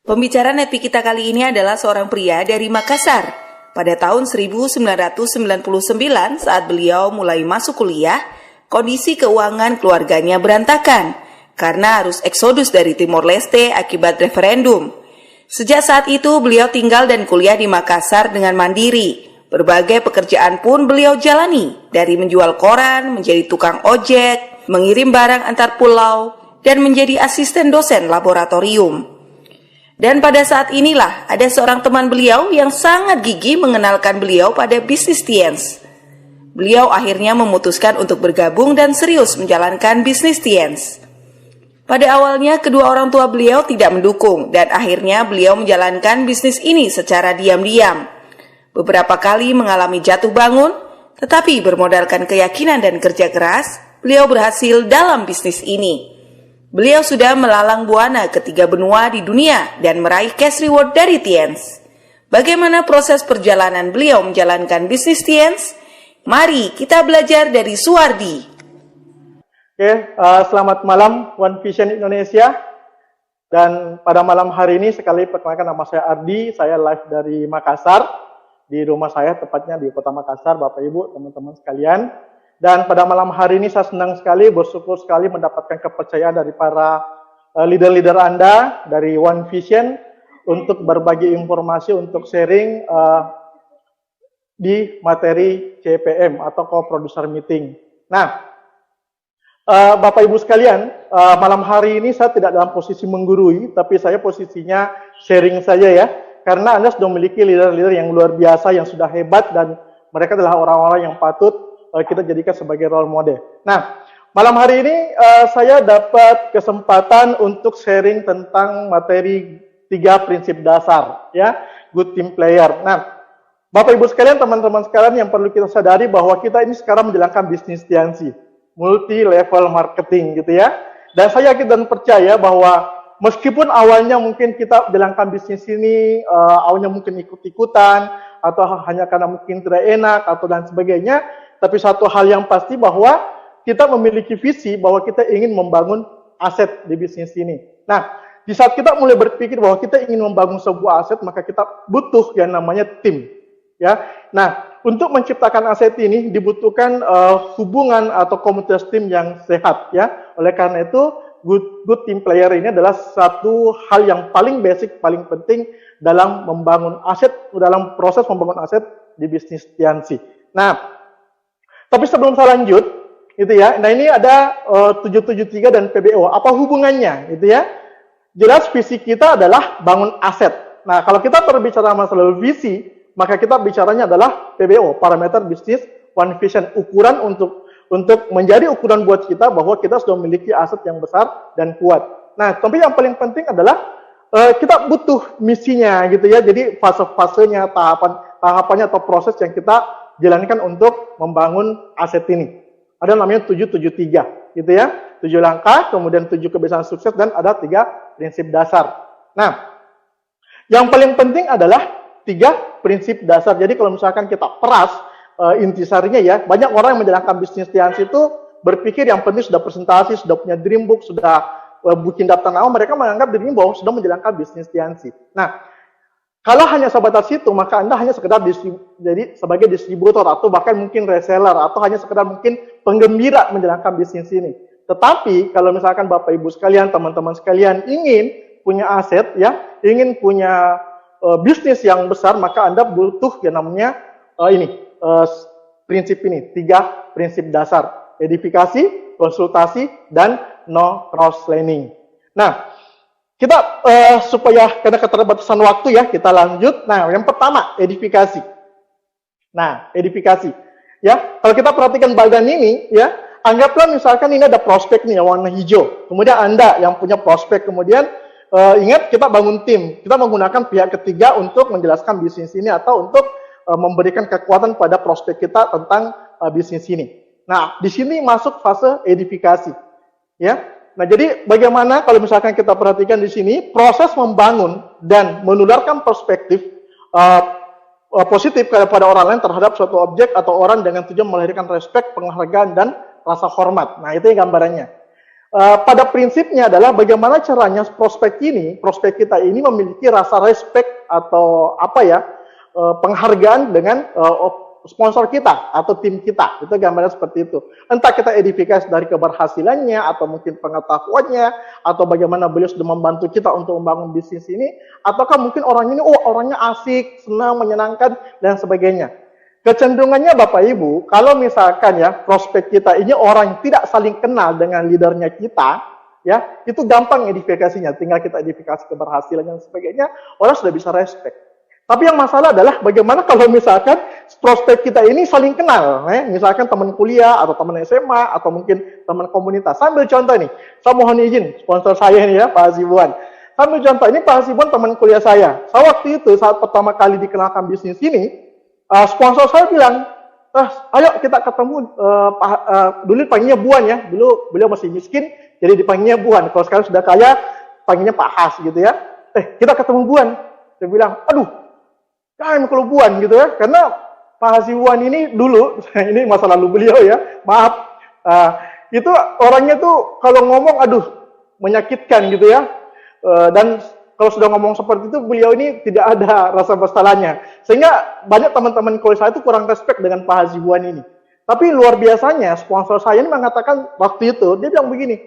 Pembicara Nepi kita kali ini adalah seorang pria dari Makassar. Pada tahun 1999 saat beliau mulai masuk kuliah, kondisi keuangan keluarganya berantakan karena harus eksodus dari Timor Leste akibat referendum. Sejak saat itu beliau tinggal dan kuliah di Makassar dengan mandiri. Berbagai pekerjaan pun beliau jalani, dari menjual koran, menjadi tukang ojek, mengirim barang antar pulau, dan menjadi asisten dosen laboratorium. Dan pada saat inilah ada seorang teman beliau yang sangat gigih mengenalkan beliau pada bisnis Tiens. Beliau akhirnya memutuskan untuk bergabung dan serius menjalankan bisnis Tiens. Pada awalnya kedua orang tua beliau tidak mendukung dan akhirnya beliau menjalankan bisnis ini secara diam-diam. Beberapa kali mengalami jatuh bangun, tetapi bermodalkan keyakinan dan kerja keras, beliau berhasil dalam bisnis ini. Beliau sudah melalang buana ke 3 benua di dunia dan meraih cash reward dari Tiens. Bagaimana proses perjalanan beliau menjalankan bisnis Tiens? Mari kita belajar dari Suwardi. Selamat malam One Vision Indonesia. Dan pada malam hari ini sekali perkenalkan, nama saya Ardi, saya live dari Makassar. Di rumah saya, tepatnya di kota Makassar, Bapak Ibu, teman-teman sekalian. Dan pada malam hari ini saya senang sekali, bersyukur sekali mendapatkan kepercayaan dari para leader-leader Anda, dari One Vision, untuk berbagi informasi, untuk sharing di materi CPM atau Co-Producer Meeting. Nah, Bapak Ibu sekalian, malam hari ini saya tidak dalam posisi menggurui, tapi saya posisinya sharing saja ya, karena Anda sudah memiliki leader-leader yang luar biasa, yang sudah hebat, dan mereka adalah orang-orang yang patut kita jadikan sebagai role model. Nah, malam hari ini saya dapat kesempatan untuk sharing tentang materi 3 prinsip dasar, ya, good team player. Nah, Bapak Ibu sekalian, teman-teman sekalian, yang perlu kita sadari bahwa kita ini sekarang menjalankan bisnis Tiansi, multi level marketing, gitu ya. Dan saya yakin dan percaya bahwa meskipun awalnya mungkin kita jalankan bisnis ini, awalnya mungkin ikut-ikutan, atau hanya karena mungkin tidak enak, atau dan sebagainya, tapi satu hal yang pasti bahwa kita memiliki visi bahwa kita ingin membangun aset di bisnis ini. Nah, di saat kita mulai berpikir bahwa kita ingin membangun sebuah aset, maka kita butuh yang namanya tim. Ya, nah, untuk menciptakan aset ini dibutuhkan hubungan atau komunitas tim yang sehat. Ya, oleh karena itu good team player ini adalah satu hal yang paling basic, paling penting dalam membangun aset, dalam proses membangun aset di bisnis Tiansi. Nah, tapi sebelum saya lanjut, gitu ya. Nah, ini ada 773 dan PBO. Apa hubungannya, gitu ya? Jelas visi kita adalah bangun aset. Nah, kalau kita berbicara masalah visi, maka kita bicaranya adalah PBO, parameter bisnis One Vision, ukuran untuk menjadi ukuran buat kita bahwa kita sudah memiliki aset yang besar dan kuat. Nah, tapi yang paling penting adalah kita butuh misinya, gitu ya. Jadi fase-fasenya, tahapannya atau proses yang kita jalankan untuk membangun aset ini. Ada namanya 773, gitu ya. 7 langkah, kemudian 7 kebiasaan sukses, dan ada 3 prinsip dasar. Nah, yang paling penting adalah 3 prinsip dasar. Jadi kalau misalkan kita peras intisarinya ya, banyak orang yang menjalankan bisnis Tiansi itu berpikir yang penting sudah presentasi, sudah punya dream book, sudah bikin daftar nama, mereka menganggap dirinya bahwa sudah menjalankan bisnis Tiansi. Nah, kalau hanya sebatas itu, maka Anda hanya sekedar jadi sebagai distributor atau bahkan mungkin reseller atau hanya sekedar mungkin penggembira menjalankan bisnis ini. Tetapi kalau misalkan Bapak Ibu sekalian, teman-teman sekalian ingin punya aset ya, ingin punya bisnis yang besar, maka Anda butuh yang namanya prinsip ini, 3 prinsip dasar: edifikasi, konsultasi, dan no cross learning. Nah, kita supaya karena keterbatasan waktu ya, kita lanjut. Nah, yang pertama edifikasi. Nah, edifikasi. Ya, kalau kita perhatikan bagian ini ya, anggaplah misalkan ini ada prospek nih yang warna hijau. Kemudian Anda yang punya prospek, kemudian ingat kita bangun tim. Kita menggunakan pihak ketiga untuk menjelaskan bisnis ini atau untuk memberikan kekuatan pada prospek kita tentang bisnis ini. Nah, di sini masuk fase edifikasi. Ya. Nah, jadi bagaimana kalau misalkan kita perhatikan di sini, proses membangun dan menularkan perspektif positif kepada orang lain terhadap suatu objek atau orang dengan tujuan melahirkan respek, penghargaan, dan rasa hormat. Nah, itu yang gambarannya. Pada prinsipnya adalah bagaimana caranya prospek kita ini memiliki rasa respect atau penghargaan dengan sponsor kita atau tim kita. Itu gambarnya seperti itu. Entah kita edifikasi dari keberhasilannya atau mungkin pengetahuannya atau bagaimana beliau sudah membantu kita untuk membangun bisnis ini, ataukah mungkin orang ini orangnya asik, senang, menyenangkan dan sebagainya. Kecenderungannya Bapak Ibu, kalau misalkan ya prospek kita ini orang yang tidak saling kenal dengan leadernya kita, ya itu gampang edifikasinya. Tinggal kita edifikasi keberhasilan dan sebagainya, orang sudah bisa respect. Tapi yang masalah adalah bagaimana kalau misalkan prospek kita ini saling kenal, misalkan teman kuliah atau teman SMA atau mungkin teman komunitas. Sambil contoh nih, saya mohon izin sponsor saya nih ya, Pak Hasibuan. Sambil contoh ini Pak Hasibuan teman kuliah saya. Saya waktu itu saat pertama kali dikenalkan bisnis ini, sponsor saya bilang, ayo kita ketemu, dulu dipanggilnya Buan ya, dulu beliau masih miskin, jadi dipanggilnya Buan. Kalau sekarang sudah kaya, panggilnya Pak Has gitu ya. Kita ketemu Buan. Dia bilang, aduh, jangan kalau Buan gitu ya, karena Pak Hasibuan ini dulu, ini masa lalu beliau ya, maaf, itu orangnya tuh kalau ngomong, aduh, menyakitkan gitu ya, dan kalau sudah ngomong seperti itu, beliau ini tidak ada rasa bersalahnya. Sehingga banyak teman-teman kuliah saya itu kurang respect dengan Pak Hasibuan ini. Tapi luar biasanya, sponsor saya ini mengatakan waktu itu, dia bilang begini,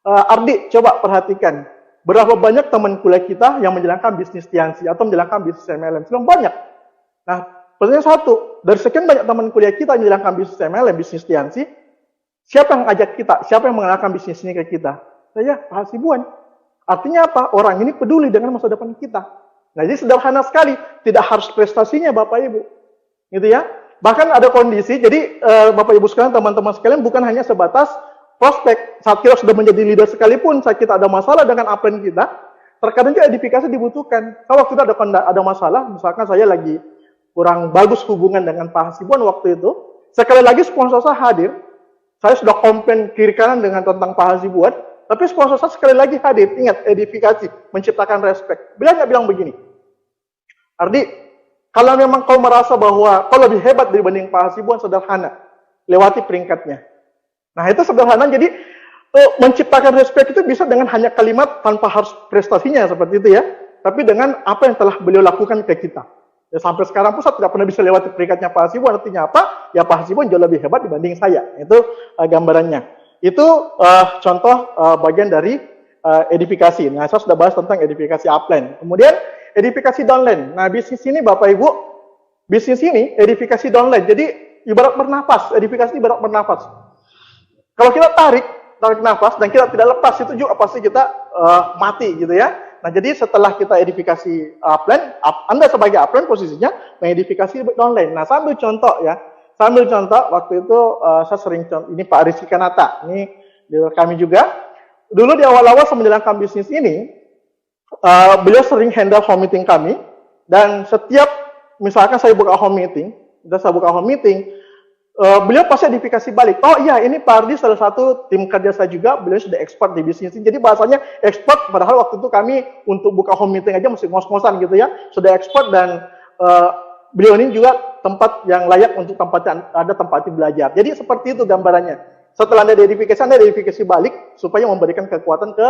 Ardi, coba perhatikan, berapa banyak teman kuliah kita yang menjalankan bisnis Tiansi atau menjalankan bisnis MLM? Bilang banyak. Nah, pertanyaan satu, dari sekian banyak teman kuliah kita yang menjalankan bisnis MLM, bisnis Tiansi, siapa yang ngajak kita? Siapa yang mengenalkan bisnis ini ke kita? Saya, Pak Hasibuan. Artinya apa? Orang ini peduli dengan masa depan kita. Nah, jadi sederhana sekali. Tidak harus prestasinya Bapak Ibu. Gitu ya. Bahkan ada kondisi, jadi Bapak Ibu sekalian, teman-teman sekalian, bukan hanya sebatas prospek. Saat kita sudah menjadi leader sekalipun, saat kita ada masalah dengan upline kita, terkadang juga edifikasi dibutuhkan. Kalau waktu itu ada masalah, misalkan saya lagi kurang bagus hubungan dengan Pak Hasibuan waktu itu, sekali lagi sponsor saya hadir, saya sudah komplain kiri kanan dengan tentang Pak Hasibuan, tapi sponsor saya sekali lagi hadir, ingat, edifikasi, menciptakan respect. Beliau nggak bilang begini, Ardi, kalau memang kau merasa bahwa kau lebih hebat dibanding Pak Hasibuan, sederhana, lewati peringkatnya. Nah itu sederhana, jadi menciptakan respect itu bisa dengan hanya kalimat tanpa harus prestasinya seperti itu ya, tapi dengan apa yang telah beliau lakukan ke kita. Ya, sampai sekarang pun saya tidak pernah bisa lewati peringkatnya Pak Hasibuan, artinya apa? Ya Pak Hasibuan jauh lebih hebat dibanding saya. Itu gambarannya. Itu contoh bagian dari edifikasi. Nah, saya sudah bahas tentang edifikasi upline. Kemudian edifikasi downline. Nah, bisnis ini Bapak Ibu, bisnis ini edifikasi downline. Jadi ibarat bernafas, edifikasi ibarat bernafas. Kalau kita tarik nafas dan kita tidak lepas, itu juga pasti kita mati gitu ya. Nah, jadi setelah kita edifikasi upline, Anda sebagai upline posisinya mengedifikasi downline. Nah, sambil contoh ya. Sambil contoh, waktu itu saya sering contoh, ini Pak Rizky Kanata, ini leader kami juga. Dulu di awal-awal saya menjalankan bisnis ini, beliau sering handle home meeting kami, dan setiap, misalkan saya buka home meeting, beliau pasti edifikasi balik. Oh iya, ini Pak Ardi salah satu tim kerja saya juga, beliau sudah expert di bisnis ini. Jadi bahasanya expert, padahal waktu itu kami untuk buka home meeting aja mesti ngos-ngosan gitu ya. Sudah expert dan beliau ini juga tempat yang layak untuk ada tempat belajar. Jadi seperti itu gambarannya. Setelah Anda edifikasi balik supaya memberikan kekuatan ke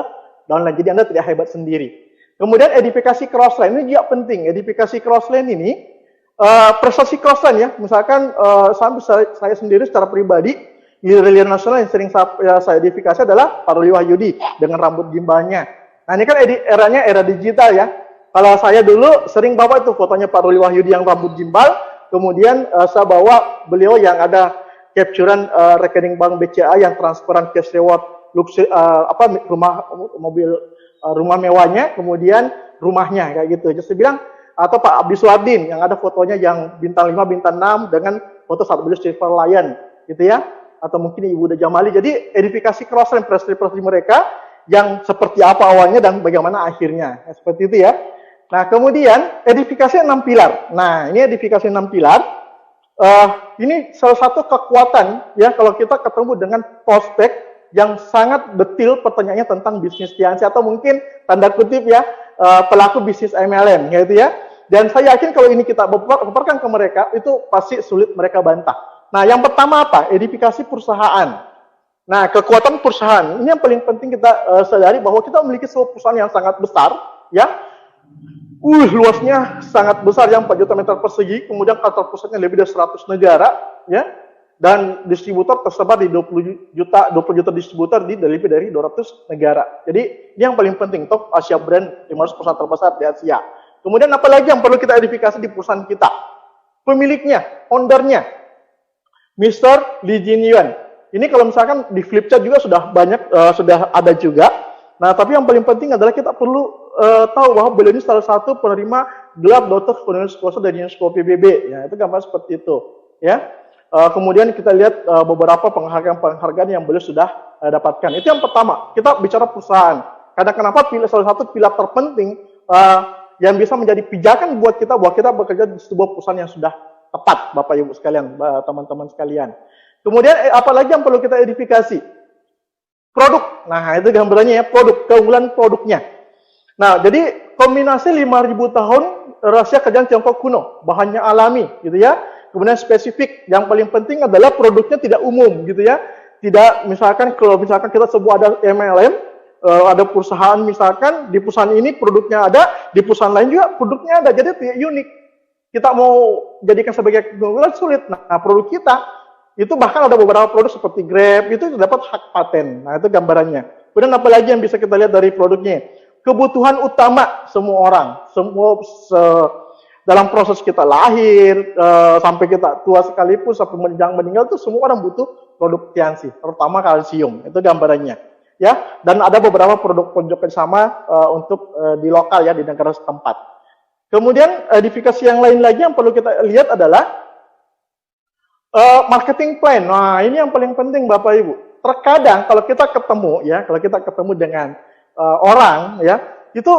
downline. Jadi Anda tidak hebat sendiri. Kemudian edifikasi crossline ini juga penting. Edifikasi crossline ini prestasi crossline ya. Misalkan saya sendiri secara pribadi leader nasional yang sering saya edifikasi adalah Pak Ruli Wahyudi dengan rambut gimbalnya. Nah ini kan eranya era digital ya. Kalau saya dulu sering bawa itu fotonya Pak Ruli Wahyudi yang rambut gimbal, kemudian saya bawa beliau yang ada capturean rekening bank BCA yang transparan cash reward, rumah mewahnya, kemudian rumahnya kayak gitu. Jadi saya bilang, atau Pak Abdi Suardin yang ada fotonya yang bintang 5, bintang 6 dengan foto saat beliau Silver Lion gitu ya, atau mungkin Ibu Uda Jamali. Jadi edifikasi crossline prestasi mereka yang seperti apa awalnya dan bagaimana akhirnya. Seperti itu ya. Nah, kemudian edifikasi 6 pilar. Nah, ini edifikasi 6 pilar. Ini salah satu kekuatan ya kalau kita ketemu dengan prospek yang sangat detail pertanyaannya tentang bisnis Tiansi atau mungkin tanda kutip ya pelaku bisnis MLM gitu ya. Dan saya yakin kalau ini kita paparkan ke mereka itu pasti sulit mereka bantah. Nah, yang pertama apa? Edifikasi perusahaan. Nah, kekuatan perusahaan ini yang paling penting kita sadari bahwa kita memiliki sebuah perusahaan yang sangat besar, ya. Luasnya sangat besar yang 4 juta meter persegi, kemudian kantor pusatnya lebih dari 100 negara, ya. Dan distributor tersebar di 20 juta distributor di lebih dari 200 negara. Jadi, ini yang paling penting, top Asia Brand 500 perusahaan terbesar di Asia. Kemudian apalagi yang perlu kita identifikasi di perusahaan kita? Pemiliknya, ownernya, Mr. Lee Jin Yuan. Ini kalau misalkan di Flipchart juga sudah banyak, sudah ada juga. Nah, tapi yang paling penting adalah kita perlu tahu bahwa beliau ini salah satu penerima gelar Doktor of Financial Sponsor dari UNESCO PBB. Ya, itu gambar seperti itu. Ya. Kemudian kita lihat beberapa penghargaan yang beliau sudah dapatkan. Itu yang pertama. Kita bicara perusahaan. Karena kenapa salah satu pilar terpenting yang bisa menjadi pijakan buat kita bahwa kita bekerja di sebuah perusahaan yang sudah tepat, Bapak Ibu sekalian, teman-teman sekalian. Kemudian apalagi yang perlu kita identifikasi? Produk. Nah, itu gambarannya ya, produk, keunggulan produknya. Nah, jadi kombinasi 5.000 tahun rahasia kerjaan Tiongkok kuno, bahannya alami, gitu ya. Kemudian spesifik, yang paling penting adalah produknya tidak umum, gitu ya. Tidak, misalkan kalau misalkan kita sebut ada MLM, ada perusahaan misalkan, di perusahaan ini produknya ada, di perusahaan lain juga produknya ada, jadi tidak unik. Kita mau jadikan sebagai keunggulan sulit. Nah, produk kita, itu bahkan ada beberapa produk seperti Grab, itu dapat hak paten. Nah, itu gambarannya. Kemudian apa lagi yang bisa kita lihat dari produknya? Kebutuhan utama semua orang, dalam proses kita lahir, sampai kita tua sekalipun, sampai meninggal itu semua orang butuh produk Tianxi, terutama kalsium. Itu gambarannya. Ya, dan ada beberapa produk pojok sama untuk di lokal ya, di negara setempat. Kemudian edifikasi yang lain lagi yang perlu kita lihat adalah marketing plan. Nah, ini yang paling penting Bapak Ibu. Terkadang kalau kita ketemu ya, kalau kita ketemu dengan orang ya, itu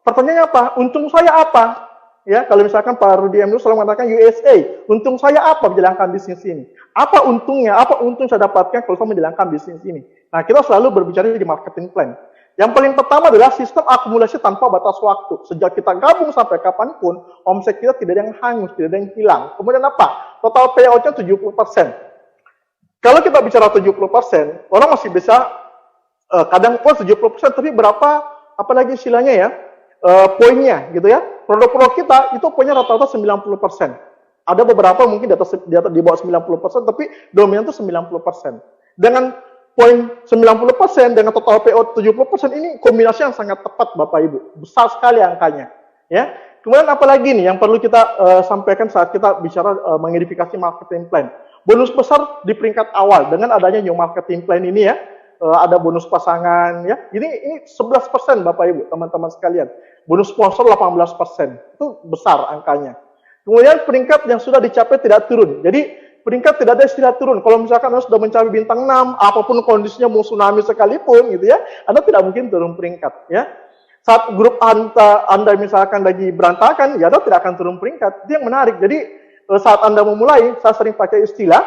pertanyaannya apa? Untung saya apa? Ya, kalau misalkan Pak Rudi Emru selalu mengatakan USA, untung saya apa menjalankan bisnis ini? Apa untungnya? Apa untung saya dapatkan kalau saya menjalankan bisnis ini? Nah, kita selalu berbicara di marketing plan. Yang paling pertama adalah sistem akumulasi tanpa batas waktu. Sejak kita gabung sampai kapanpun, omset kita tidak ada yang hangus, tidak ada yang hilang. Kemudian apa? Total payout-nya 70%. Kalau kita bicara 70%, orang masih bisa kadang pun 70%, tapi berapa, apalagi istilahnya ya, poinnya gitu ya. Produk-produk kita itu poinnya rata-rata 90%. Ada beberapa mungkin di bawah 90%, tapi dominan itu 90%. Dengan poin 90% dengan total payout 70%, ini kombinasi yang sangat tepat Bapak Ibu. Besar sekali angkanya. Ya. Kemudian apalagi nih yang perlu kita sampaikan saat kita bicara mengedifikasi marketing plan. Bonus besar di peringkat awal dengan adanya new marketing plan ini ya. Ada bonus pasangan ya. Ini 11% Bapak Ibu, teman-teman sekalian. Bonus sponsor 18%. Itu besar angkanya. Kemudian peringkat yang sudah dicapai tidak turun. Jadi peringkat tidak ada istilah turun. Kalau misalkan Anda sudah mencapai bintang 6, apapun kondisinya mau tsunami sekalipun gitu ya, Anda tidak mungkin turun peringkat ya. Saat grup Anda misalkan lagi berantakan, ya Anda tidak akan turun peringkat. Itu yang menarik. Jadi saat Anda memulai, saya sering pakai istilah,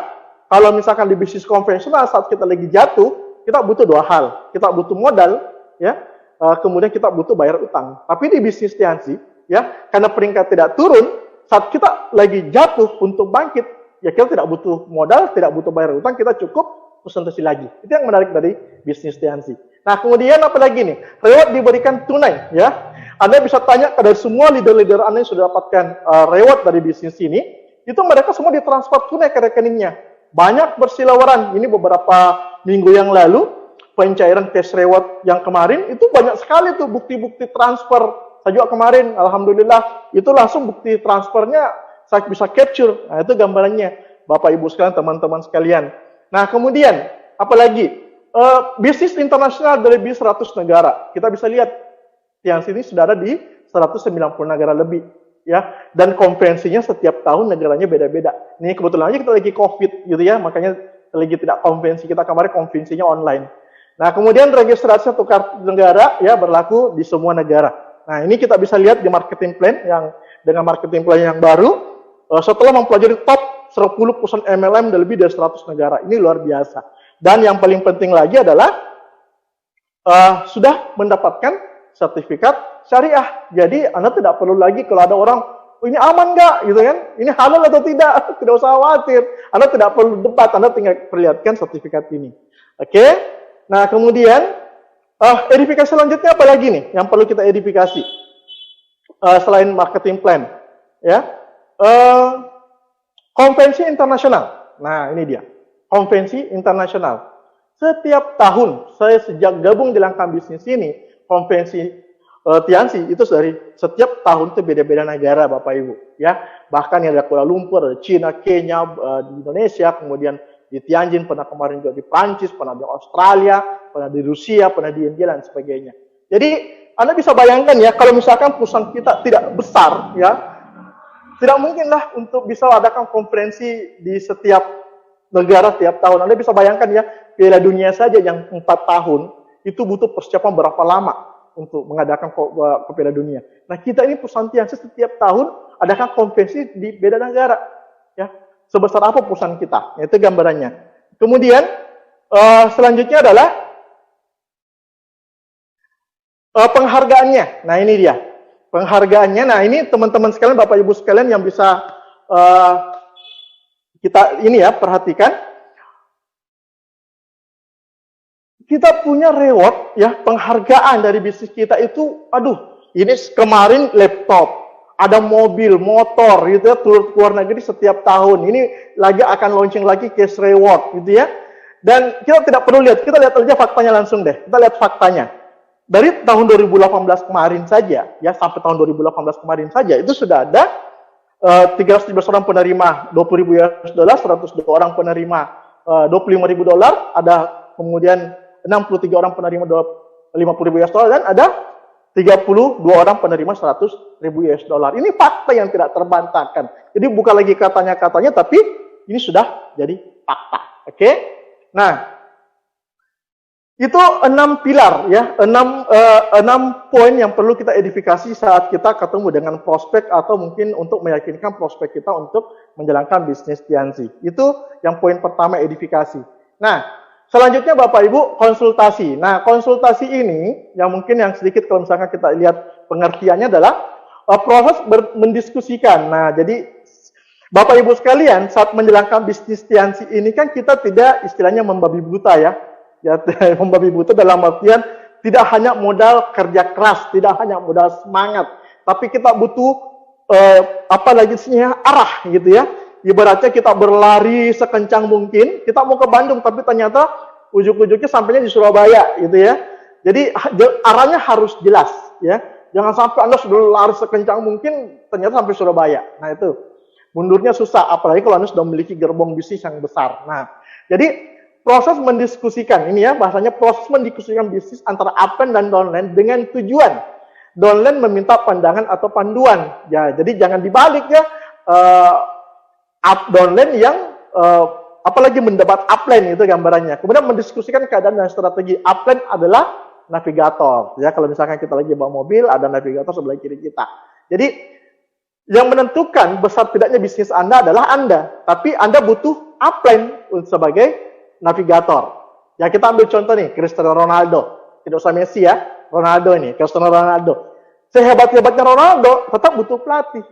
kalau misalkan di bisnis konvensional saat kita lagi jatuh, kita butuh dua hal. Kita butuh modal, ya. Kemudian kita butuh bayar utang. Tapi di bisnis Tianxi, ya, karena peringkat tidak turun, saat kita lagi jatuh untuk bangkit, ya kita tidak butuh modal, tidak butuh bayar utang, kita cukup presentasi lagi. Itu yang menarik dari bisnis Tianxi. Nah, kemudian apa lagi nih? Reward diberikan tunai, ya. Anda bisa tanya kepada semua leader-leader Anda yang sudah dapatkan reward dari bisnis ini, itu mereka semua ditransfer tunai ke rekeningnya. Banyak bersiliweran. Ini beberapa minggu yang lalu, pencairan cash reward yang kemarin, itu banyak sekali tuh bukti-bukti transfer. Saya juga kemarin, alhamdulillah, itu langsung bukti transfernya saya bisa capture. Nah, itu gambarannya, Bapak Ibu sekalian, teman-teman sekalian. Nah, kemudian, apalagi? Bisnis internasional dari lebih 100 negara. Kita bisa lihat, Tianxi ini sudah ada di 190 negara lebih. Ya, dan konvensinya setiap tahun negaranya beda-beda. Ini kebetulan aja kita lagi COVID gitu ya, makanya lagi tidak konvensi. Kita kemarin konvensinya online. Nah, kemudian registrasi satu kartu negara ya berlaku di semua negara. Nah, ini kita bisa lihat di marketing plan yang dengan marketing plan yang baru setelah mempelajari top 10 perusahaan MLM dan lebih dari 100 negara. Ini luar biasa. Dan yang paling penting lagi adalah sudah mendapatkan sertifikat syariah. Jadi Anda tidak perlu lagi kalau ada orang, oh, ini aman nggak, gitu kan? Ini halal atau tidak? Tidak usah khawatir. Anda tidak perlu debat, Anda tinggal perlihatkan sertifikat ini. Oke. Nah, kemudian edifikasi selanjutnya apa lagi nih yang perlu kita edifikasi selain marketing plan? Ya, konvensi internasional. Nah, ini dia konvensi internasional. Setiap tahun saya sejak gabung di Langkah Bisnis ini, konvensi Tiansi itu dari setiap tahun itu beda-beda negara, Bapak Ibu, ya. Bahkan yang ada Kuala Lumpur, ada Cina, Kenya, di Indonesia, kemudian di Tianjin, pernah kemarin juga di Prancis, pernah di Australia, pernah di Rusia, pernah di India dan sebagainya. Jadi Anda bisa bayangkan ya, kalau misalkan perusahaan kita tidak besar, ya, tidak mungkinlah untuk bisa adakan konferensi di setiap negara setiap tahun. Anda bisa bayangkan ya, Piala Dunia saja yang 4 tahun itu butuh persiapan berapa lama untuk mengadakan ke Piala Dunia. Nah, kita ini perusahaan Tiansi setiap tahun adakan konvensi di beda negara, ya. Sebesar apa perusahaan kita? Itu gambarannya. Kemudian selanjutnya adalah penghargaannya. Nah, ini dia penghargaannya. Nah, ini teman-teman sekalian, Bapak Ibu sekalian yang bisa kita ini ya perhatikan. Kita punya reward ya, penghargaan dari bisnis kita itu, aduh, ini kemarin laptop, ada mobil, motor gitu ya, tur luar negeri setiap tahun. Ini lagi akan launching lagi cash reward gitu ya. Dan kita tidak perlu lihat, kita lihat aja faktanya langsung deh. Kita lihat faktanya. Dari tahun 2018 kemarin saja ya, sampai tahun 2018 kemarin saja itu sudah ada 317 orang penerima 20.000 US dollar, 102 orang penerima 25.000 dolar, ada kemudian 63 orang penerima 50.000 US dollar dan ada 32 orang penerima 100.000 US dollar. Ini fakta yang tidak terbantahkan. Jadi bukan lagi katanya-katanya, tapi ini sudah jadi fakta. Oke? Nah, itu 6 pilar ya, 6 poin yang perlu kita edifikasi saat kita ketemu dengan prospek atau mungkin untuk meyakinkan prospek kita untuk menjalankan bisnis Tiansi. Itu yang poin pertama, edifikasi. Nah, selanjutnya Bapak Ibu, konsultasi. Nah, konsultasi ini yang mungkin yang sedikit kalau misalkan kita lihat pengertiannya adalah proses mendiskusikan. Nah, jadi Bapak Ibu sekalian, saat menjalankan bisnis Tiansi ini kan kita tidak istilahnya membabi buta ya. Ya, membabi buta dalam artian tidak hanya modal kerja keras, tidak hanya modal semangat, tapi kita butuh arah gitu ya. Ibaratnya kita berlari sekencang mungkin, kita mau ke Bandung, tapi ternyata ujung-ujungnya sampainya di Surabaya, gitu ya. Jadi arahnya harus jelas, ya. Jangan sampai Anda sudah lari sekencang mungkin, ternyata sampai Surabaya. Nah itu, mundurnya susah, apalagi kalau Anda sudah memiliki gerbong bisnis yang besar. Nah, jadi proses mendiskusikan, ini ya bahasanya proses mendiskusikan bisnis antara upline dan downline dengan tujuan. Downline meminta pandangan atau panduan, ya. Jadi jangan dibalik ya. Downline yang apalagi mendebat upline itu gambarannya. Kemudian mendiskusikan keadaan dan strategi. Upline adalah navigator. Ya, kalau misalkan kita lagi bawa mobil, ada navigator sebelah kiri kita. Jadi yang menentukan besar tidaknya bisnis Anda adalah Anda, tapi Anda butuh upline sebagai navigator. Ya, kita ambil contoh nih, Cristiano Ronaldo. Tidak usah Messi ya, Ronaldo ini, Cristiano Ronaldo. Sehebat-hebatnya Ronaldo, tetap butuh pelatih.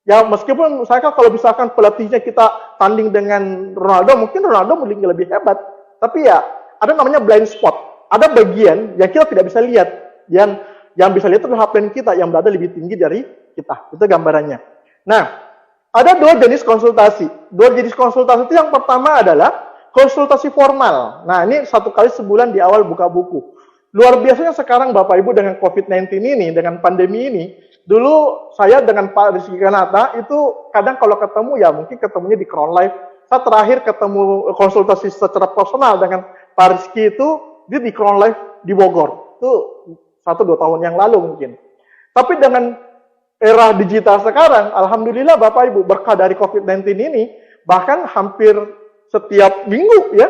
Ya, meskipun misalkan kalau misalkan pelatihnya kita tanding dengan Ronaldo, mungkin Ronaldo mungkin lebih hebat. Tapi ya, ada namanya blind spot. Ada bagian yang kita tidak bisa lihat. Yang bisa lihat adalah upline kita yang berada lebih tinggi dari kita. Itu gambarannya. Nah, ada 2 jenis konsultasi. 2 jenis konsultasi itu yang pertama adalah konsultasi formal. Nah, ini 1 kali sebulan di awal buka buku. Luar biasanya sekarang Bapak Ibu dengan COVID-19 ini, dengan pandemi ini, dulu saya dengan Pak Rizky Kanata itu kadang kalau ketemu ya mungkin ketemunya di Crown Life. Saya terakhir ketemu konsultasi secara personal dengan Pak Rizky itu dia di Crown Life di Bogor. Itu 1-2 tahun yang lalu mungkin. Tapi dengan era digital sekarang, alhamdulillah Bapak Ibu berkah dari COVID-19 ini, bahkan hampir setiap minggu ya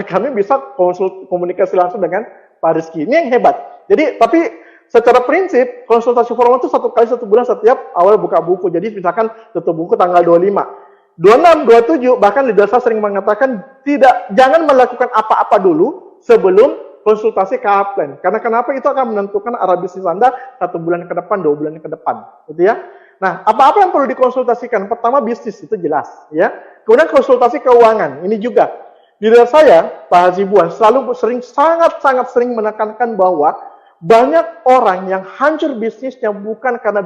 kami bisa komunikasi langsung dengan Pak Rizky. Ini yang hebat. Jadi tapi secara prinsip, konsultasi formal itu 1 kali 1 bulan setiap awal buka buku. Jadi misalkan tutup buku tanggal 25. 26, 27, bahkan leader saya sering mengatakan, jangan melakukan apa-apa dulu sebelum konsultasi ke upline. Karena kenapa? Itu akan menentukan arah bisnis Anda 1 bulan ke depan, 2 bulan ke depan. Gitu ya. Nah, apa-apa yang perlu dikonsultasikan? Pertama, bisnis, itu jelas. Ya. Kemudian konsultasi keuangan, ini juga. leader saya, Pak Haji Buan, sangat sering menekankan bahwa banyak orang yang hancur bisnisnya bukan karena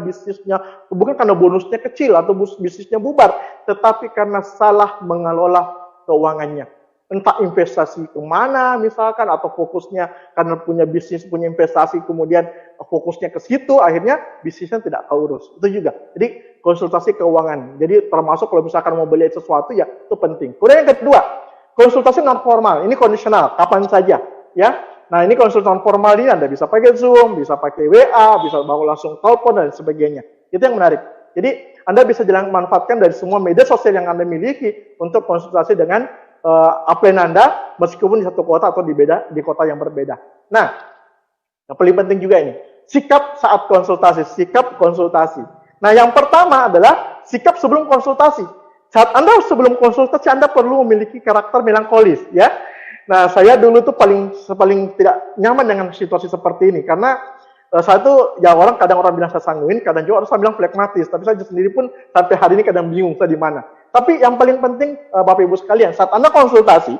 bonusnya kecil atau bisnisnya bubar, tetapi karena salah mengelola keuangannya. Entah investasi kemana misalkan, atau fokusnya karena punya bisnis, punya investasi, kemudian fokusnya ke situ, akhirnya bisnisnya tidak keurus. Itu juga. Jadi konsultasi keuangan. Jadi termasuk kalau misalkan mau beli sesuatu, ya itu penting. Kemudian yang kedua, konsultasi non formal. Ini kondisional, kapan saja, ya. Nah, ini konsultan formal ini Anda bisa pakai Zoom, bisa pakai WA, bisa langsung telepon dan sebagainya. Itu yang menarik. Jadi Anda bisa manfaatkan dari semua media sosial yang Anda miliki untuk konsultasi dengan upline Anda, meskipun di satu kota atau di kota yang berbeda. Nah, yang paling penting juga ini, sikap saat konsultasi, sikap konsultasi. Nah, yang pertama adalah sikap sebelum konsultasi. Saat Anda sebelum konsultasi, Anda perlu memiliki karakter melankolis, ya. Nah, saya dulu tuh paling tidak nyaman dengan situasi seperti ini, karena saya tuh, ya kadang orang bilang saya sanguin, kadang juga orang bilang flekmatis, tapi saya sendiri pun sampai hari ini kadang bingung saya di mana. Tapi yang paling penting, Bapak Ibu sekalian, saat Anda konsultasi,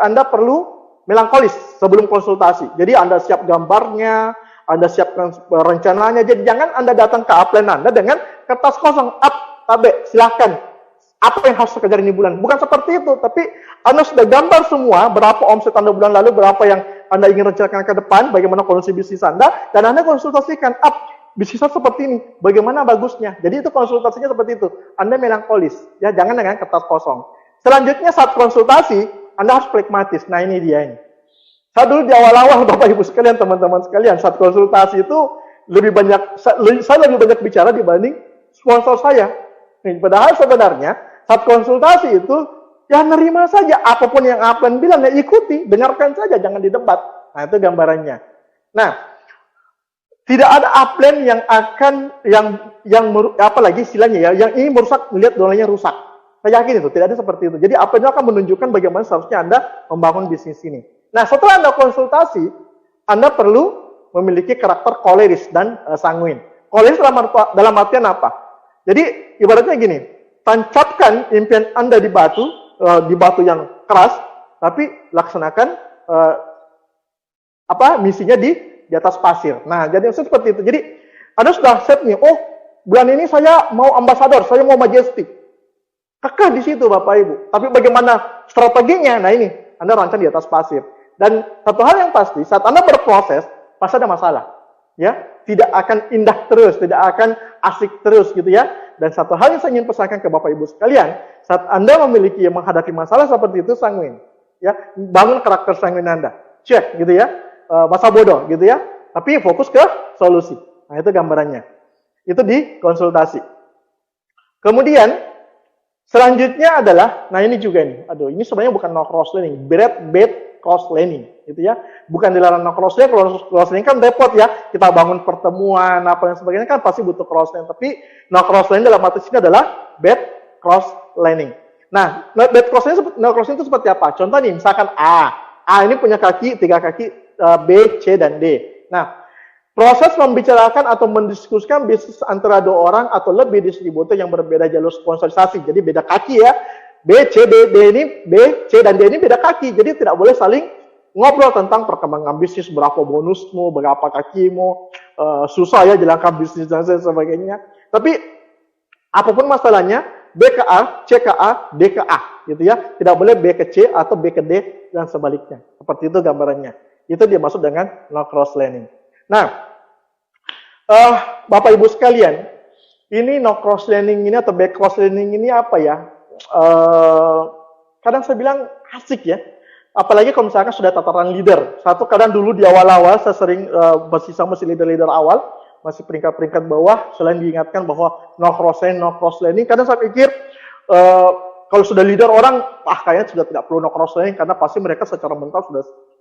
Anda perlu melankolis sebelum konsultasi. Jadi Anda siap gambarnya, Anda siapkan rencananya. Jadi jangan Anda datang ke upline Anda dengan kertas kosong, tabe, silahkan. Apa yang harus saya kejar ini bulan? Bukan seperti itu, tapi Anda sudah gambar semua berapa omset Anda bulan lalu, berapa yang Anda ingin rencanakan ke depan, bagaimana kondisi bisnis Anda, dan Anda konsultasikan, bisnis seperti ini, bagaimana bagusnya. Jadi itu konsultasinya seperti itu. Anda melankolis, ya, jangan dengan kertas kosong. Selanjutnya saat konsultasi, Anda harus pragmatis. Nah, ini dia ini. Saya dulu di awal-awal, Bapak Ibu sekalian, teman-teman sekalian, saat konsultasi itu saya lebih banyak bicara dibanding sponsor saya. Padahal sebenarnya saat konsultasi itu, ya nerima saja apapun yang upline bilang, ya ikuti, dengarkan saja, jangan didebat. Nah, itu gambarannya. Nah, tidak ada upline yang akan apalagi istilahnya ya, yang ingin merusak, melihat donanya rusak. Saya yakin itu, tidak ada seperti itu. Jadi upline akan menunjukkan bagaimana seharusnya Anda membangun bisnis ini. Nah, setelah Anda konsultasi, Anda perlu memiliki karakter koleris dan sanguin. Koleris dalam artian apa? Jadi ibaratnya gini, tancapkan impian Anda di batu yang keras, tapi laksanakan misinya di atas pasir. Nah, jadi seperti itu. Jadi Anda sudah set nih, bulan ini saya mau ambasador, saya mau majestic. Kekeh di situ Bapak Ibu. Tapi bagaimana strateginya? Nah, ini Anda rancang di atas pasir. Dan satu hal yang pasti, saat Anda berproses, pasti ada masalah. Ya, tidak akan indah terus, tidak akan asik terus gitu ya. Dan satu hal yang saya ingin pesankan ke Bapak Ibu sekalian, saat Anda menghadapi masalah seperti itu, sanguin. Ya, bangun karakter sanguin Anda. Cek gitu ya. Masa bodoh gitu ya. Tapi fokus ke solusi. Nah, itu gambarannya. Itu di konsultasi. Kemudian selanjutnya adalah, nah ini juga nih. Aduh, ini sebenarnya bukan no cross learning, bad cross learning gitu ya. Bukan dilarang no cross learning, kalau cross learning kan repot ya. Kita bangun pertemuan apa dan sebagainya kan pasti butuh cross learning, tapi no cross learning dalam arti sini adalah bad cross learning. Nah, bad cross learning itu seperti apa? Contoh nih, misalkan A ini punya kaki, 3 kaki, B, C, dan D. Nah, proses membicarakan atau mendiskusikan bisnis antara 2 orang atau lebih distributor yang berbeda jalur sponsorisasi. Jadi beda kaki ya. B, C, dan D ini beda kaki. Jadi tidak boleh saling ngobrol tentang perkembangan bisnis, berapa bonusmu, berapa kakimu, susah ya jalankan bisnis dan sebagainya. Tapi apapun masalahnya, B ke A, C ke A, D ke A, gitu ya. Tidak boleh B ke C atau B ke D dan sebaliknya. Seperti itu gambarannya. Itu dia maksud dengan no cross learning. Nah, Bapak Ibu sekalian, ini no cross learning ini atau back cross learning ini apa ya? Kadang saya bilang asik ya. Apalagi kalau misalkan sudah tataran leader. Kadang dulu di awal-awal saya sering masih leader-leader awal, masih peringkat-peringkat bawah, selain diingatkan bahwa no cross learning, kadang saya pikir kalau sudah leader orang, kayaknya sudah tidak perlu no cross learning karena pasti mereka secara mental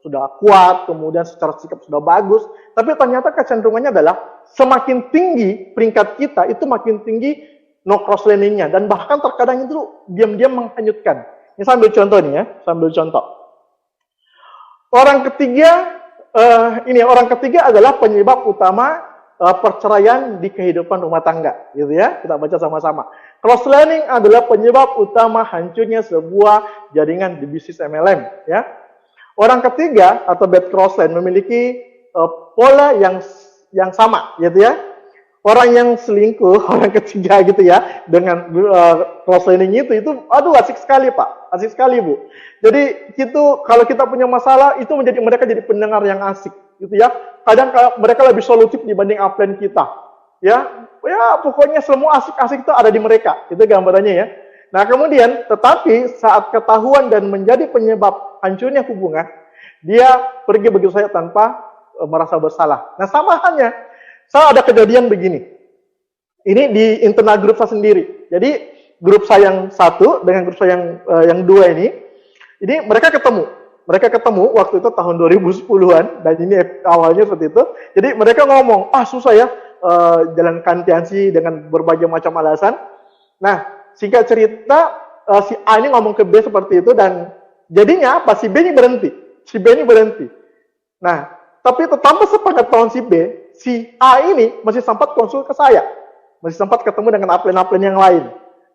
sudah kuat, kemudian secara sikap sudah bagus. Tapi ternyata kecenderungannya adalah semakin tinggi peringkat kita, itu makin tinggi no cross learning-nya, dan bahkan terkadang itu diam-diam menghanyutkan. Ini saya ambil contoh nih ya, Orang ketiga adalah penyebab utama perceraian di kehidupan rumah tangga, gitu ya. Kita baca sama-sama. Cross-learning adalah penyebab utama hancurnya sebuah jaringan di bisnis MLM, ya. Orang ketiga atau bad cross-line memiliki pola yang sama, gitu ya. Orang yang selingkuh, orang ketiga gitu ya, dengan cross-lining itu, aduh asik sekali Pak, asik sekali Bu. Jadi itu kalau kita punya masalah, itu menjadi mereka jadi pendengar yang asik, gitu ya. Kadang mereka lebih solutif dibanding upline kita, ya pokoknya semua asik-asik itu ada di mereka, itu gambarannya ya. Nah kemudian, tetapi saat ketahuan dan menjadi penyebab hancurnya hubungan, dia pergi begitu saja tanpa merasa bersalah. Nah sama halnya, saya ada kejadian begini. Ini di internal grup saya sendiri. Jadi grup saya yang satu dengan grup saya yang dua ini mereka ketemu. Mereka ketemu waktu itu tahun 2010-an dan ini awalnya seperti itu. Jadi mereka ngomong, susah ya jalan kantiansi dengan berbagai macam alasan. Nah, singkat cerita si A ini ngomong ke B seperti itu dan jadinya apa? Si B ini berhenti. Nah, tapi tanpa sepengetahuan si B, si A ini masih sempat konsul ke saya. Masih sempat ketemu dengan upline-upline yang lain.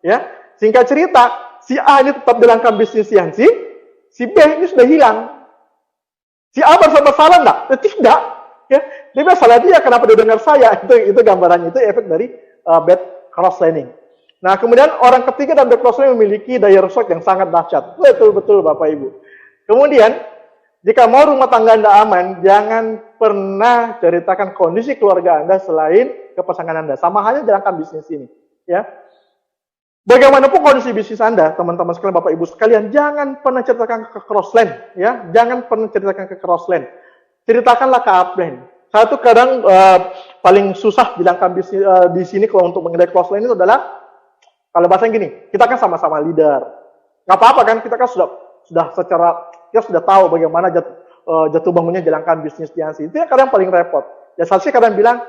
Ya, singkat cerita, si A ini tetap jalankan bisnis yang si B ini sudah hilang. Si A bersalah enggak? Tidak. Ya, dia salah dia, kenapa dia dengar saya? Itu gambarannya, itu efek dari bad cross-lining. Nah, kemudian orang ketiga dan bad cross-lining memiliki daya rusak yang sangat dahsyat. Betul-betul Bapak Ibu. Kemudian, jika mau rumah tangga Anda aman, jangan pernah ceritakan kondisi keluarga Anda selain ke pasangan Anda. Sama halnya jalankan bisnis ini. Ya. Bagaimanapun kondisi bisnis Anda, teman-teman sekalian, Bapak Ibu sekalian, jangan pernah ceritakan ke crossline. Ya. Jangan pernah ceritakan ke crossline. Ceritakanlah ke upline. Saya tuh kadang paling susah bilangkan bisnis di sini kalau untuk mengenai crossline itu adalah, kalau bahasa gini, kita kan sama-sama leader. Nggak apa-apa kan, kita kan sudah secara dia sudah tahu bagaimana jatuh bangunnya jalankan bisnis Tiansi. Itu yang kadang paling repot. Ya seharusnya kadang bilang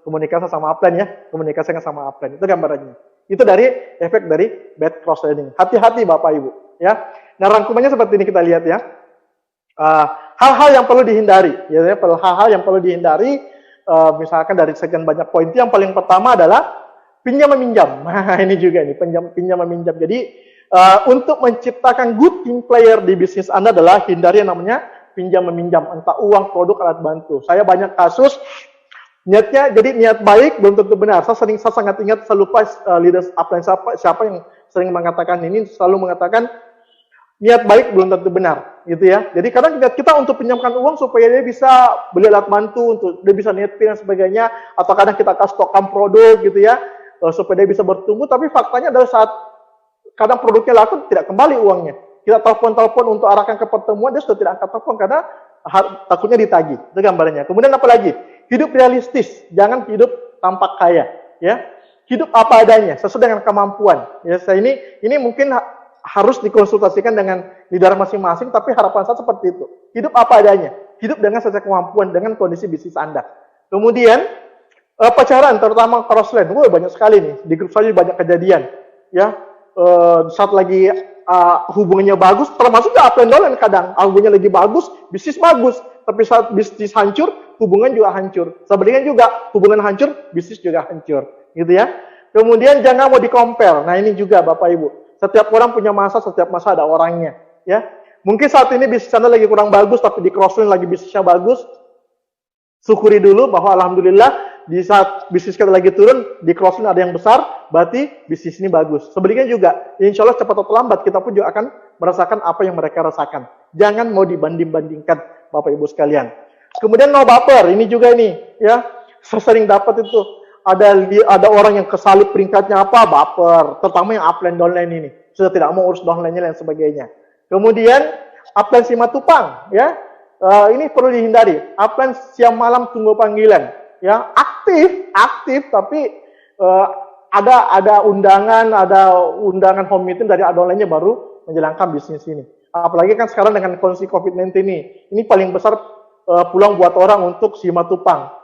komunikasi sama upline ya, komunikasi sama upline. Itu gambarannya. Itu dari efek dari bad cross-lining. Hati-hati Bapak Ibu. Ya. Nah rangkumannya seperti ini kita lihat ya. Hal-hal yang perlu dihindari. Ya, hal-hal yang perlu dihindari. Misalkan dari sekian banyak poin itu yang paling pertama adalah pinjam meminjam. Nah ini juga nih pinjam meminjam. Jadi untuk menciptakan good team player di bisnis Anda adalah hindari yang namanya pinjam meminjam, entah uang, produk, alat bantu. Saya banyak kasus niatnya, jadi niat baik belum tentu benar. Saya sangat ingat, saya lupa leaders upline siapa yang sering mengatakan ini, selalu mengatakan niat baik belum tentu benar, gitu ya. Jadi kadang kita untuk pinjamkan uang supaya dia bisa beli alat bantu, untuk dia bisa netpin dan sebagainya, atau kadang kita stokkan produk, gitu ya, supaya dia bisa bertumbuh. Tapi faktanya adalah saat kadang produknya laku tidak kembali uangnya. Kita telepon untuk arahkan ke pertemuan, dia sudah tidak angkat telepon karena takutnya ditagih. Itu gambarnya. Kemudian apa lagi? Hidup realistis, jangan hidup tampak kaya, ya. Hidup apa adanya, sesuai dengan kemampuan. Ya, ini mungkin harus dikonsultasikan dengan leader masing-masing, tapi harapan saya seperti itu. Hidup apa adanya, hidup dengan sesuai kemampuan, dengan kondisi bisnis Anda. Kemudian pacaran, terutama crossline, banyak sekali nih. Di grup saya banyak kejadian, ya. Saat lagi hubungannya bagus, termasuk upline downline kadang hubungannya lagi bagus, bisnis bagus, tapi saat bisnis hancur, hubungan juga hancur. Sebaliknya juga hubungan hancur, bisnis juga hancur, gitu ya. Kemudian jangan mau di-compare. Nah ini juga Bapak Ibu, setiap orang punya masa, setiap masa ada orangnya, ya. Mungkin saat ini bisnis Anda lagi kurang bagus, tapi di crossline lagi bisnisnya bagus. Syukuri dulu bahwa alhamdulillah di saat bisnis kita lagi turun, di crossline ada yang besar, berarti bisnis ini bagus. Sebaliknya juga, insya Allah cepat atau lambat kita pun juga akan merasakan apa yang mereka rasakan. Jangan mau dibanding-bandingkan, Bapak Ibu sekalian. Kemudian no baper, ini juga ini, ya. Saya sering dapat itu, ada orang yang kesalip peringkatnya apa, baper. Terutama yang upline downline ini, sudah tidak mau urus downline-nya dan sebagainya. Kemudian upline simatupang, ya. Ini perlu dihindari. Upline siang malam tunggu panggilan, ya, aktif, tapi ada undangan home meeting dari downline-nya baru menjalankan bisnis ini. Apalagi kan sekarang dengan kondisi COVID-19 ini paling besar peluang buat orang untuk simatupang.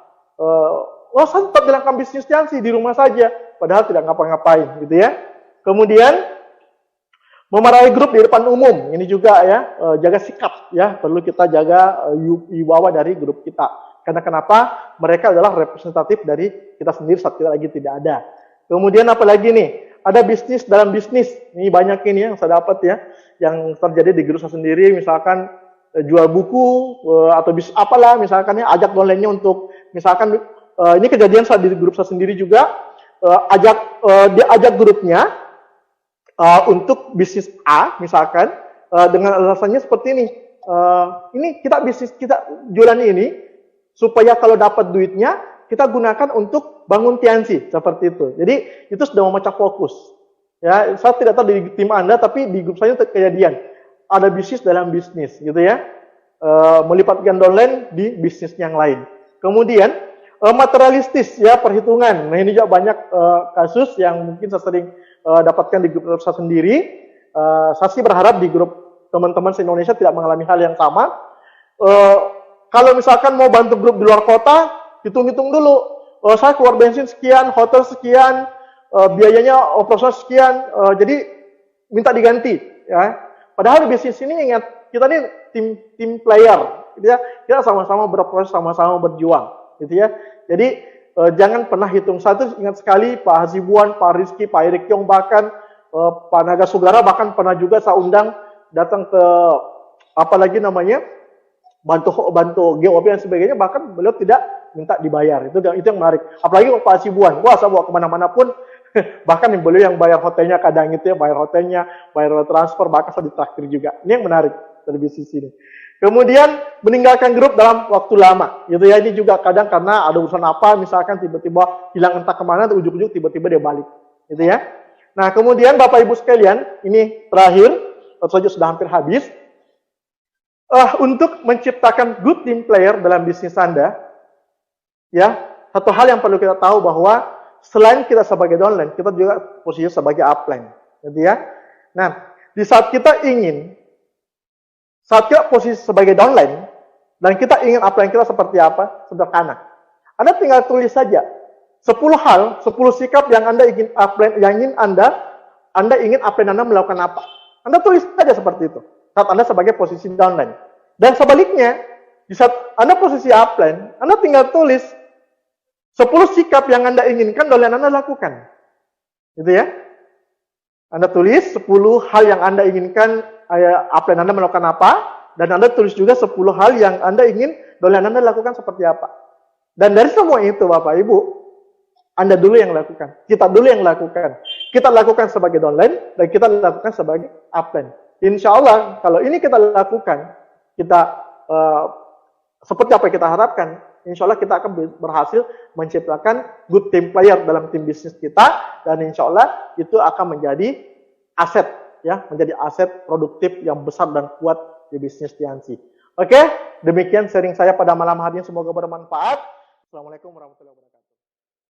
Saya tetap jalankan bisnis Tiansi di rumah saja, padahal tidak ngapa-ngapain, gitu ya. Kemudian memarahi grup di depan umum, ini juga ya, jaga sikap ya, perlu kita jaga wibawa dari grup kita. Karena kenapa? Mereka adalah representatif dari kita sendiri saat kita lagi tidak ada. Kemudian apa lagi nih? Ada bisnis dalam bisnis. Ini banyak ini yang saya dapat ya, yang terjadi di grup saya sendiri. Misalkan jual buku atau bisnis apalah, misalkan ya, ajak downline-nya untuk misalkan ini kejadian saya di grup saya sendiri juga, dia ajak grupnya untuk bisnis A misalkan dengan alasannya seperti ini kita bisnis kita jualan ini supaya kalau dapat duitnya kita gunakan untuk bangun Tianxi seperti itu. Jadi itu sudah memecah fokus. Ya, saya tidak tahu di tim Anda, tapi di grup saya kejadian ada bisnis dalam bisnis, gitu ya, melibatkan downline di bisnis yang lain. Kemudian materialistis, ya, perhitungan. Nah ini juga banyak kasus yang mungkin saya sering dapatkan di grup saya sendiri. Saya sih berharap di grup teman-teman se-Indonesia tidak mengalami hal yang sama. Kalau misalkan mau bantu grup di luar kota, hitung-hitung dulu. Saya keluar bensin sekian, hotel sekian, biayanya operasional sekian, jadi minta diganti. Ya. Padahal di bisnis ini ingat, kita ini tim player, gitu ya. Kita sama-sama berproses, sama-sama berjuang, gitu ya. Jadi jangan pernah hitung satu. Ingat sekali Pak Hasibuan, Pak Rizky, Pak Erik Yong, bahkan Pak Naga Sugara, bahkan pernah juga saya undang datang ke apa lagi namanya, bantu GOP dan sebagainya, bahkan beliau tidak minta dibayar. Itu yang menarik. Apalagi Pak Hasibuan, wah saya bawa kemana-mana pun, bahkan beliau yang bayar hotelnya kadang itu ya, bayar hotelnya, bayar transfer, bahkan saya ditraktir juga. Ini yang menarik dari bisnis ini. Kemudian meninggalkan grup dalam waktu lama, gitu ya. Ini juga kadang karena ada urusan apa, misalkan tiba-tiba hilang entah kemana, ujung-ujung tiba-tiba dia balik, gitu ya. Nah kemudian Bapak Ibu sekalian, ini terakhir, saja sudah hampir habis. Untuk menciptakan good team player dalam bisnis Anda, ya, satu hal yang perlu kita tahu bahwa selain kita sebagai downline, kita juga posisinya sebagai upline, gitu ya. Nah, di saat kita posisi sebagai downline dan kita ingin upline kita seperti apa, sederhana. Anda tinggal tulis saja 10 hal, 10 sikap yang Anda ingin upline, Anda ingin upline Anda melakukan apa. Anda tulis saja seperti itu saat Anda sebagai posisi downline. Dan sebaliknya, di saat Anda posisi upline, Anda tinggal tulis 10 sikap yang Anda inginkan downline Anda lakukan. Gitu ya. Anda tulis 10 hal yang Anda inginkan upline Anda melakukan apa, dan Anda tulis juga 10 hal yang Anda ingin downline Anda lakukan seperti apa. Dan dari semua itu, Bapak Ibu, Anda dulu yang lakukan. Kita dulu yang lakukan. Kita lakukan sebagai downline, dan kita lakukan sebagai upline. Insya Allah, kalau ini kita lakukan, kita seperti apa yang kita harapkan, insya Allah kita akan berhasil menciptakan good team player dalam tim bisnis kita, dan insya Allah itu akan menjadi aset, ya, menjadi aset produktif yang besar dan kuat di bisnis Tianxi. Oke, demikian sharing saya pada malam hari ini, semoga bermanfaat. Assalamualaikum warahmatullahi wabarakatuh.